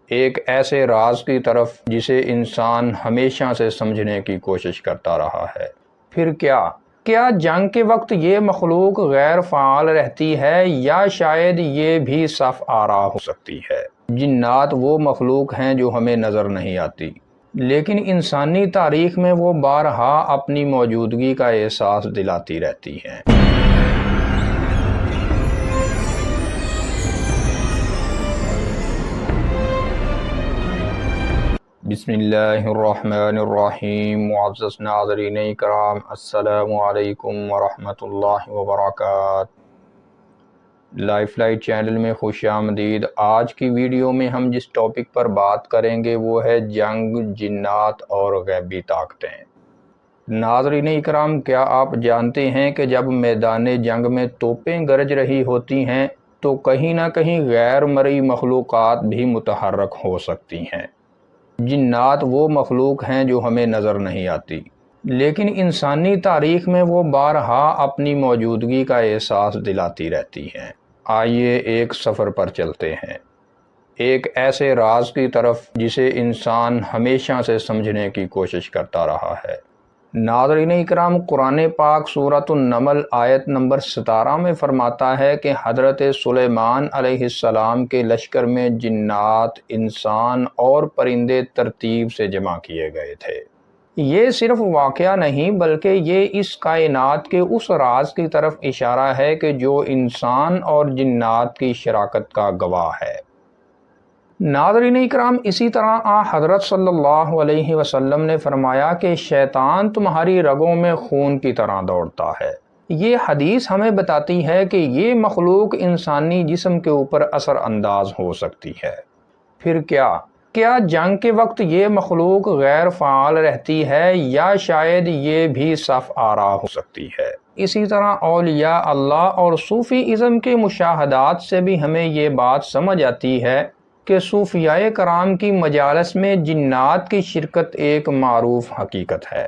ایک ایسے راز کی طرف جسے انسان ہمیشہ سے سمجھنے کی کوشش کرتا رہا ہے۔ پھر کیا جنگ کے وقت یہ مخلوق غیر فعال رہتی ہے یا شاید یہ بھی صف آرا ہو سکتی ہے؟ جنات وہ مخلوق ہیں جو ہمیں نظر نہیں آتی، لیکن انسانی تاریخ میں وہ بارہا اپنی موجودگی کا احساس دلاتی رہتی ہیں۔ بسم اللہ الرحمن الرحیم۔ معزز ناظرین کرام، السلام علیکم ورحمۃ اللہ وبرکاتہ۔ لائف لائٹ چینل میں خوش آمدید۔ آج کی ویڈیو میں ہم جس ٹاپک پر بات کریں گے وہ ہے جنگ، جنات اور غیبی طاقتیں۔ ناظرین اکرام، کیا آپ جانتے ہیں کہ جب میدان جنگ میں توپیں گرج رہی ہوتی ہیں تو کہیں نہ کہیں غیر مرئی مخلوقات بھی متحرک ہو سکتی ہیں؟ جنات وہ مخلوق ہیں جو ہمیں نظر نہیں آتی، لیکن انسانی تاریخ میں وہ بارہا اپنی موجودگی کا احساس دلاتی رہتی ہیں۔ آئیے ایک سفر پر چلتے ہیں، ایک ایسے راز کی طرف جسے انسان ہمیشہ سے سمجھنے کی کوشش کرتا رہا ہے۔ ناظرین اکرام، قرآن پاک سورۃ النمل آیت نمبر 17 میں فرماتا ہے کہ حضرت سلیمان علیہ السلام کے لشکر میں جنات، انسان اور پرندے ترتیب سے جمع کیے گئے تھے۔ یہ صرف واقعہ نہیں بلکہ یہ اس کائنات کے اس راز کی طرف اشارہ ہے کہ جو انسان اور جنات کی شراکت کا گواہ ہے۔ ناظرین اکرام، اسی طرح حضرت صلی اللہ علیہ وسلم نے فرمایا کہ شیطان تمہاری رگوں میں خون کی طرح دوڑتا ہے۔ یہ حدیث ہمیں بتاتی ہے کہ یہ مخلوق انسانی جسم کے اوپر اثر انداز ہو سکتی ہے۔ پھر کیا جنگ کے وقت یہ مخلوق غیر فعال رہتی ہے یا شاید یہ بھی صف آرا ہو سکتی ہے؟ اسی طرح اولیاء اللہ اور صوفی ازم کے مشاہدات سے بھی ہمیں یہ بات سمجھ آتی ہے کہ صوفیاء کرام کی مجالس میں جنات کی شرکت ایک معروف حقیقت ہے۔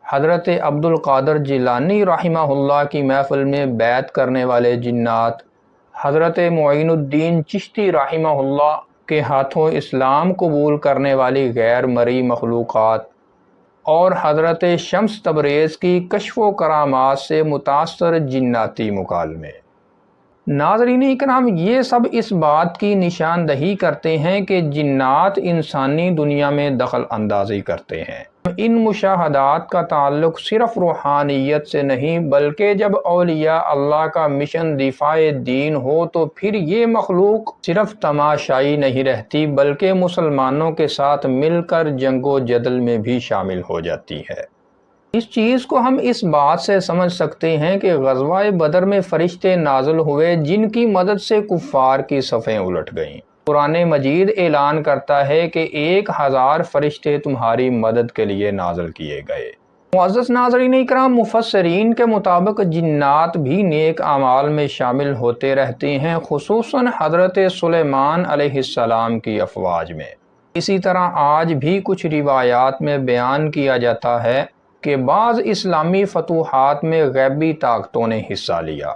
حضرت عبد القادر جیلانی رحمہ اللہ کی محفل میں بیعت کرنے والے جنات، حضرت معین الدین چشتی رحمہ اللہ کے ہاتھوں اسلام قبول کرنے والی غیر مرئی مخلوقات، اور حضرت شمس تبریز کی کشف و کرامات سے متاثر جناتی مکالمے۔ ناظرین اکرام، یہ سب اس بات کی نشاندہی کرتے ہیں کہ جنات انسانی دنیا میں دخل اندازی کرتے ہیں۔ ان مشاہدات کا تعلق صرف روحانیت سے نہیں بلکہ جب اولیاء اللہ کا مشن دفاع دین ہو تو پھر یہ مخلوق صرف تماشائی نہیں رہتی بلکہ مسلمانوں کے ساتھ مل کر جنگ و جدل میں بھی شامل ہو جاتی ہے۔ اس چیز کو ہم اس بات سے سمجھ سکتے ہیں کہ غزوہ بدر میں فرشتے نازل ہوئے جن کی مدد سے کفار کی صفیں الٹ گئیں۔ قرآن مجید اعلان کرتا ہے کہ 1000 فرشتے تمہاری مدد کے لیے نازل کیے گئے۔ معزز ناظرین اکرام، مفسرین کے مطابق جنات بھی نیک اعمال میں شامل ہوتے رہتے ہیں، خصوصاً حضرت سلیمان علیہ السلام کی افواج میں۔ اسی طرح آج بھی کچھ روایات میں بیان کیا جاتا ہے کہ بعض اسلامی فتوحات میں غیبی طاقتوں نے حصہ لیا۔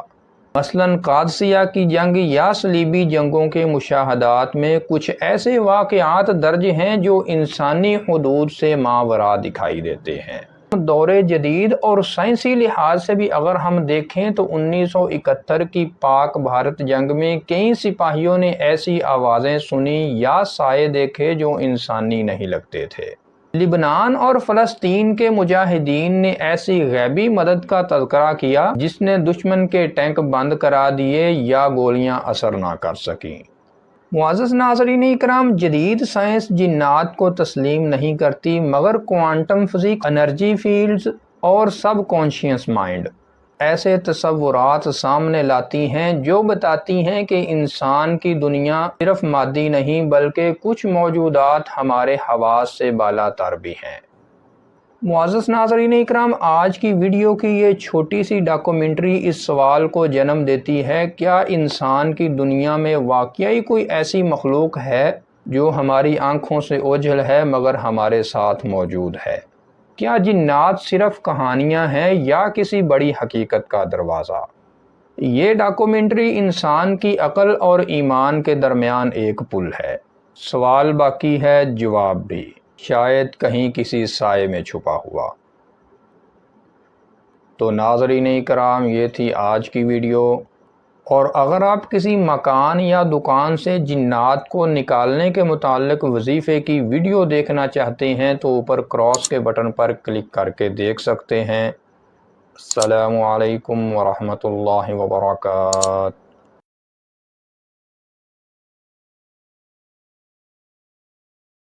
مثلاً قادسیہ کی جنگ یا صلیبی جنگوں کے مشاہدات میں کچھ ایسے واقعات درج ہیں جو انسانی حدود سے ماوراء دکھائی دیتے ہیں۔ دور جدید اور سائنسی لحاظ سے بھی اگر ہم دیکھیں تو 1971 کی پاک بھارت جنگ میں کئی سپاہیوں نے ایسی آوازیں سنی یا سائے دیکھے جو انسانی نہیں لگتے تھے۔ لبنان اور فلسطین کے مجاہدین نے ایسی غیبی مدد کا تذکرہ کیا جس نے دشمن کے ٹینک بند کرا دیے یا گولیاں اثر نہ کر سکیں۔ معزز ناظرین اکرام، جدید سائنس جنات کو تسلیم نہیں کرتی مگر کوانٹم فزکس، انرجی فیلڈز اور سب کانشیس مائنڈ ایسے تصورات سامنے لاتی ہیں جو بتاتی ہیں کہ انسان کی دنیا صرف مادی نہیں بلکہ کچھ موجودات ہمارے حواس سے بالا تر بھی ہیں۔ معزز ناظرین اکرام، آج کی ویڈیو کی یہ چھوٹی سی ڈاکومنٹری اس سوال کو جنم دیتی ہے، کیا انسان کی دنیا میں واقعی کوئی ایسی مخلوق ہے جو ہماری آنکھوں سے اوجھل ہے مگر ہمارے ساتھ موجود ہے؟ کیا جنات صرف کہانیاں ہیں یا کسی بڑی حقیقت کا دروازہ؟ یہ ڈاکومنٹری انسان کی عقل اور ایمان کے درمیان ایک پل ہے۔ سوال باقی ہے، جواب بھی شاید کہیں کسی سائے میں چھپا ہوا۔ تو ناظرین کرام، یہ تھی آج کی ویڈیو، اور اگر آپ کسی مکان یا دکان سے جنات کو نکالنے کے متعلق وظیفے کی ویڈیو دیکھنا چاہتے ہیں تو اوپر کراس کے بٹن پر کلک کر کے دیکھ سکتے ہیں۔ السلام علیکم ورحمۃ اللہ وبرکاتہ۔